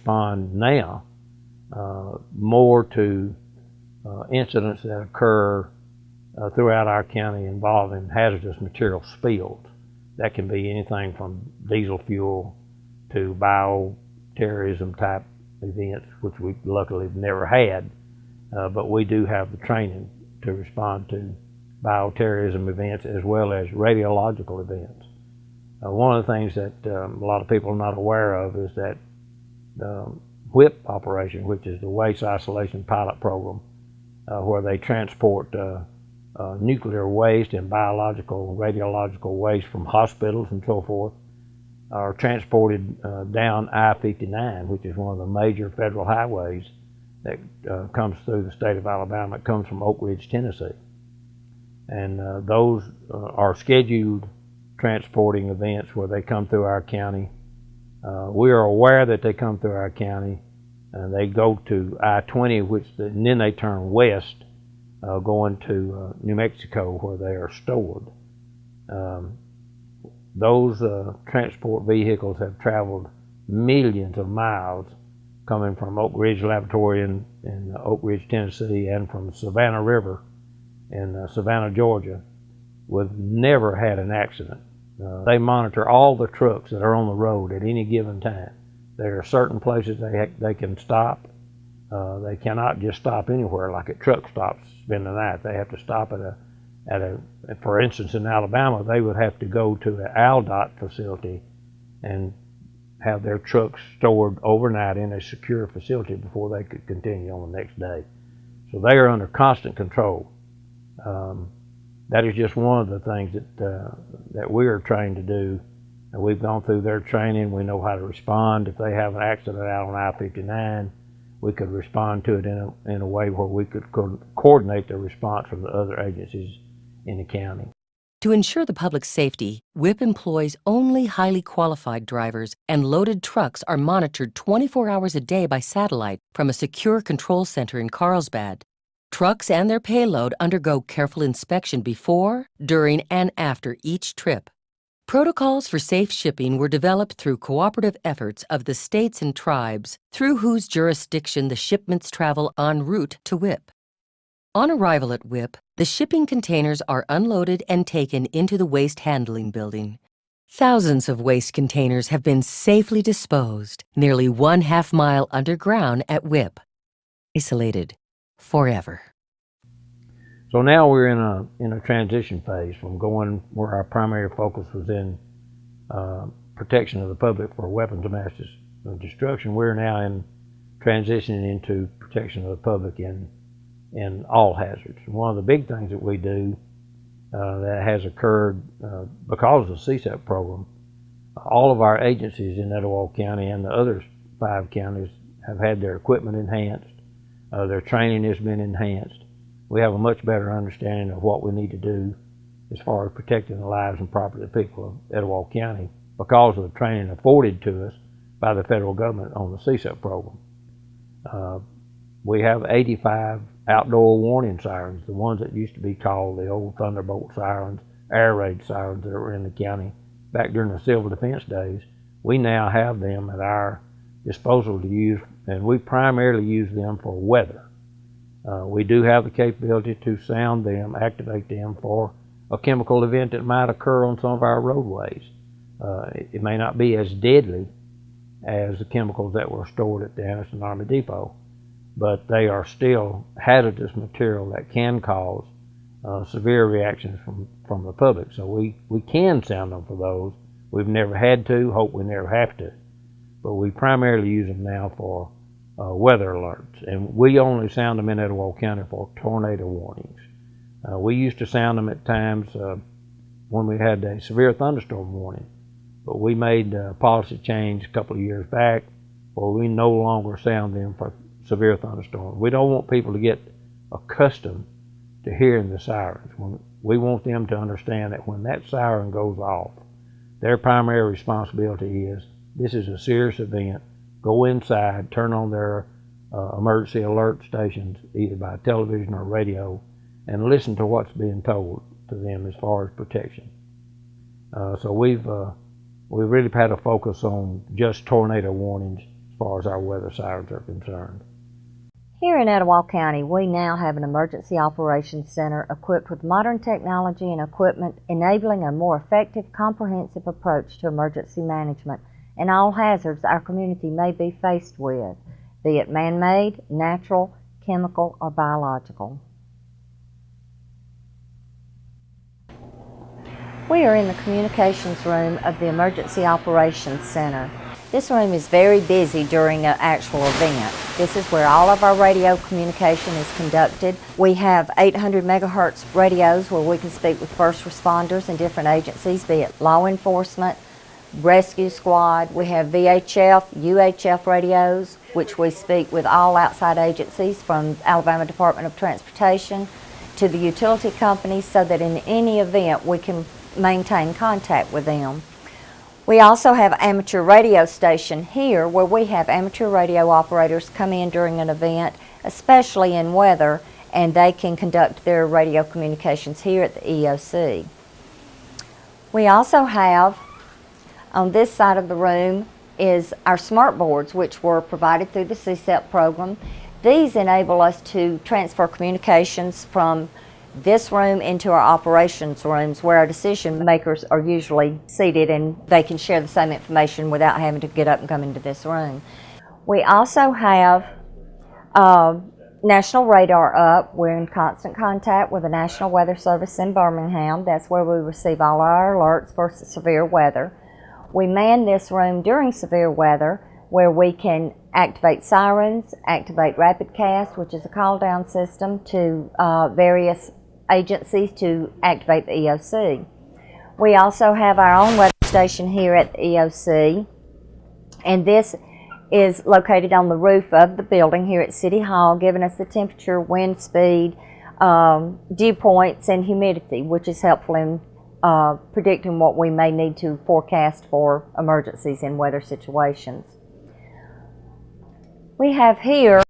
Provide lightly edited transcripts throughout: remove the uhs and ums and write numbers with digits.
respond now more to incidents that occur throughout our county involving hazardous material spills. That can be anything from diesel fuel to bioterrorism type events, which we luckily have never had, but we do have the training to respond to bioterrorism events as well as radiological events. One of the things that a lot of people are not aware of is that the WIP operation, which is the Waste Isolation Pilot Program, where they transport nuclear waste and biological, radiological waste from hospitals and so forth, are transported down I-59, which is one of the major federal highways that comes through the state of Alabama. It comes from Oak Ridge, Tennessee. And those are scheduled transporting events where they come through our county. We are aware that they come through our county, and they go to I-20, and then they turn west, going to New Mexico, where they are stored. Those transport vehicles have traveled millions of miles coming from Oak Ridge Laboratory in Oak Ridge, Tennessee, and from Savannah River in Savannah, Georgia. We've never had an accident. They monitor all the trucks that are on the road at any given time. There are certain places they can stop. They cannot just stop anywhere like at truck stops, spend the night. They have to stop at a, for instance, in Alabama, they would have to go to the ALDOT facility and have their trucks stored overnight in a secure facility before they could continue on the next day. So they are under constant control. That is just one of the things that we are trained to do. And we've gone through their training. We know how to respond. If they have an accident out on I-59, we could respond to it in a way where we could coordinate the response from the other agencies in the county. To ensure the public's safety, WIP employs only highly qualified drivers, and loaded trucks are monitored 24 hours a day by satellite from a secure control center in Carlsbad. Trucks and their payload undergo careful inspection before, during, and after each trip. Protocols for safe shipping were developed through cooperative efforts of the states and tribes through whose jurisdiction the shipments travel en route to WIP. On arrival at WIP, the shipping containers are unloaded and taken into the waste handling building. Thousands of waste containers have been safely disposed nearly 1/2 mile underground at WIP. Isolated forever. So now we're in a transition phase from going where our primary focus was in protection of the public for weapons of mass destruction. We're now in transitioning into protection of the public in all hazards. One of the big things that we do that has occurred because of the CSEP program, all of our agencies in Etowah County and the other 5 counties have had their equipment enhanced. Their training has been enhanced. We have a much better understanding of what we need to do as far as protecting the lives and property of the people of Etowah County because of the training afforded to us by the federal government on the CSEP program. We have 85 outdoor warning sirens, the ones that used to be called the old Thunderbolt sirens, air raid sirens that were in the county back during the civil defense days. We now have them at our disposal to use, and we primarily use them for weather. We do have the capability to sound them, activate them for a chemical event that might occur on some of our roadways. It may not be as deadly as the chemicals that were stored at the Anderson Army Depot, but they are still hazardous material that can cause severe reactions from the public. So we can sound them for those. We've never had to, hope we never have to, but we primarily use them now for weather alerts, and we only sound them in Etowah County for tornado warnings. We used to sound them at times when we had a severe thunderstorm warning, but we made a policy change a couple of years back where we no longer sound them for severe thunderstorms. We don't want people to get accustomed to hearing the sirens. We want them to understand that when that siren goes off, their primary responsibility is, this is a serious event. Go inside, turn on their emergency alert stations, either by television or radio, and listen to what's being told to them as far as protection. So we've really had a focus on just tornado warnings far as our weather sirens are concerned. Here in Etowah County, we now have an emergency operations center equipped with modern technology and equipment, enabling a more effective, comprehensive approach to emergency management and all hazards our community may be faced with, be it man-made, natural, chemical, or biological. We are in the communications room of the Emergency Operations Center. This room is very busy during an actual event. This is where all of our radio communication is conducted. We have 800 megahertz radios where we can speak with first responders and different agencies, be it law enforcement, rescue squad. We have VHF, UHF radios, which we speak with all outside agencies from Alabama Department of Transportation to the utility companies, so that in any event we can maintain contact with them. We also have amateur radio station here where we have amateur radio operators come in during an event, especially in weather, and they can conduct their radio communications here at the EOC. We also have, on this side of the room, is our smart boards, which were provided through the CSEP program. These enable us to transfer communications from this room into our operations rooms, where our decision makers are usually seated and they can share the same information without having to get up and come into this room. We also have national radar up. We're in constant contact with the National Weather Service in Birmingham. That's where we receive all our alerts for severe weather. We man this room during severe weather, where we can activate sirens, activate rapid cast, which is a call down system to various agencies to activate the EOC. We also have our own weather station here at the EOC, and this is located on the roof of the building here at City Hall, giving us the temperature, wind speed, dew points, and humidity, which is helpful in predicting what we may need to forecast for emergencies in weather situations. We have here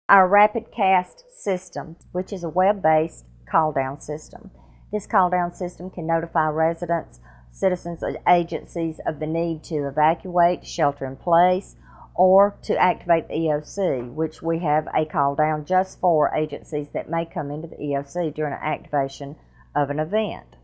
our rapid cast system, which is a web-based call-down system. This call-down system can notify residents, citizens, and agencies of the need to evacuate, shelter in place, or to activate the EOC, which we have a call-down just for agencies that may come into the EOC during an activation of an event.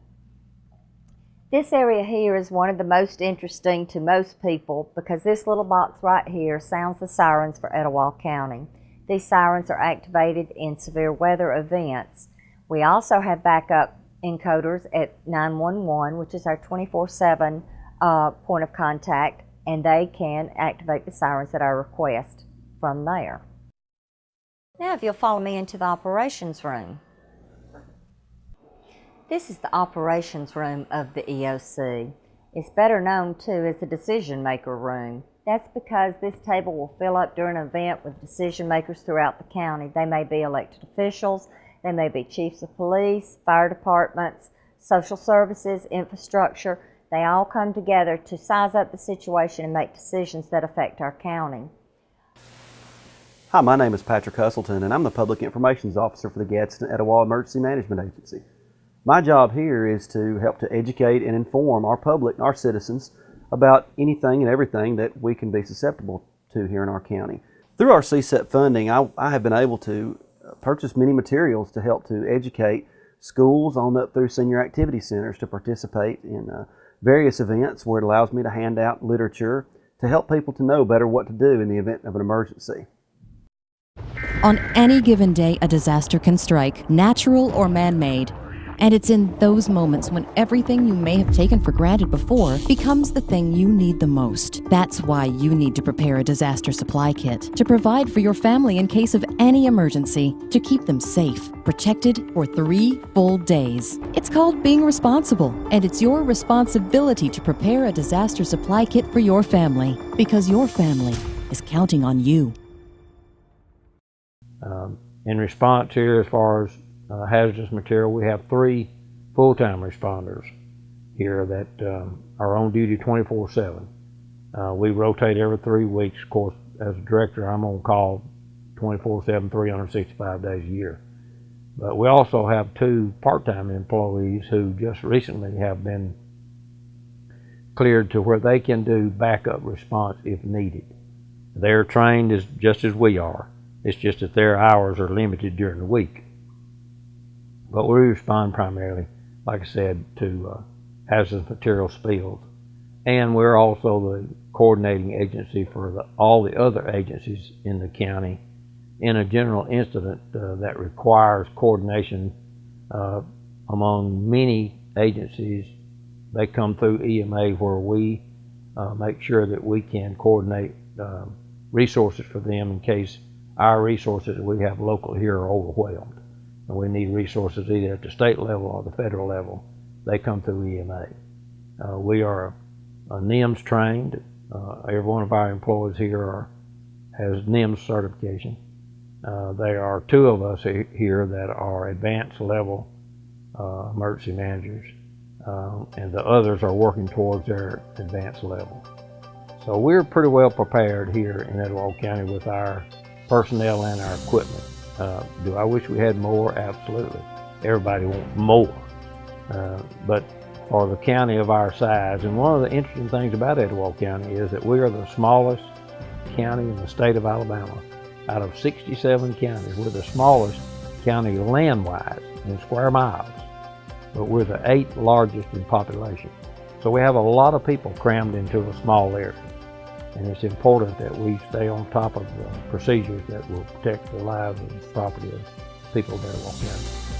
This area here is one of the most interesting to most people because this little box right here sounds the sirens for Etowah County. These sirens are activated in severe weather events. We also have backup encoders at 911, which is our 24/7 point of contact, and they can activate the sirens at our request from there. Now if you'll follow me into the operations room. This is the operations room of the EOC. It's better known too as the decision maker room. That's because this table will fill up during an event with decision makers throughout the county. They may be elected officials, they may be chiefs of police, fire departments, social services, infrastructure. They all come together to size up the situation and make decisions that affect our county. Hi, my name is Patrick Hustleton, and I'm the Public Information Officer for the Gadsden Etowah Emergency Management Agency. My job here is to help to educate and inform our public, our citizens, about anything and everything that we can be susceptible to here in our county. Through our CSEP funding, I have been able to purchase many materials to help to educate schools on up through senior activity centers to participate in various events where it allows me to hand out literature to help people to know better what to do in the event of an emergency. On any given day, a disaster can strike, natural or man-made. And it's in those moments when everything you may have taken for granted before becomes the thing you need the most. That's why you need to prepare a disaster supply kit to provide for your family in case of any emergency, to keep them safe, protected for 3 full days. It's called being responsible, and it's your responsibility to prepare a disaster supply kit for your family, because your family is counting on you. In response here, as far as hazardous material, we have 3 full-time responders here that are on duty 24/7. We rotate every 3 weeks. Of course, as a director, I'm on call 24/7, 365 days a year. But we also have 2 part-time employees who just recently have been cleared to where they can do backup response if needed. They're trained just as we are. It's just that their hours are limited during the week. But we respond primarily, like I said, to hazardous material spills. And we're also the coordinating agency for all the other agencies in the county in a general incident that requires coordination among many agencies. They come through EMA, where we make sure that we can coordinate resources for them in case our resources that we have local here are overwhelmed and we need resources either at the state level or the federal level. They come through EMA. We are NIMS trained. Every one of our employees here has NIMS certification. There are 2 of us here that are advanced level emergency managers, and the others are working towards their advanced level. So we're pretty well prepared here in Etowah County with our personnel and our equipment. Do I wish we had more? Absolutely. Everybody wants more. But for the county of our size, and one of the interesting things about Etowah County is that we are the smallest county in the state of Alabama. Out of 67 counties, we're the smallest county land-wise in square miles, but we're the 8th largest in population. So we have a lot of people crammed into a small area, and it's important that we stay on top of the procedures that will protect the lives and property of people of Etowah County.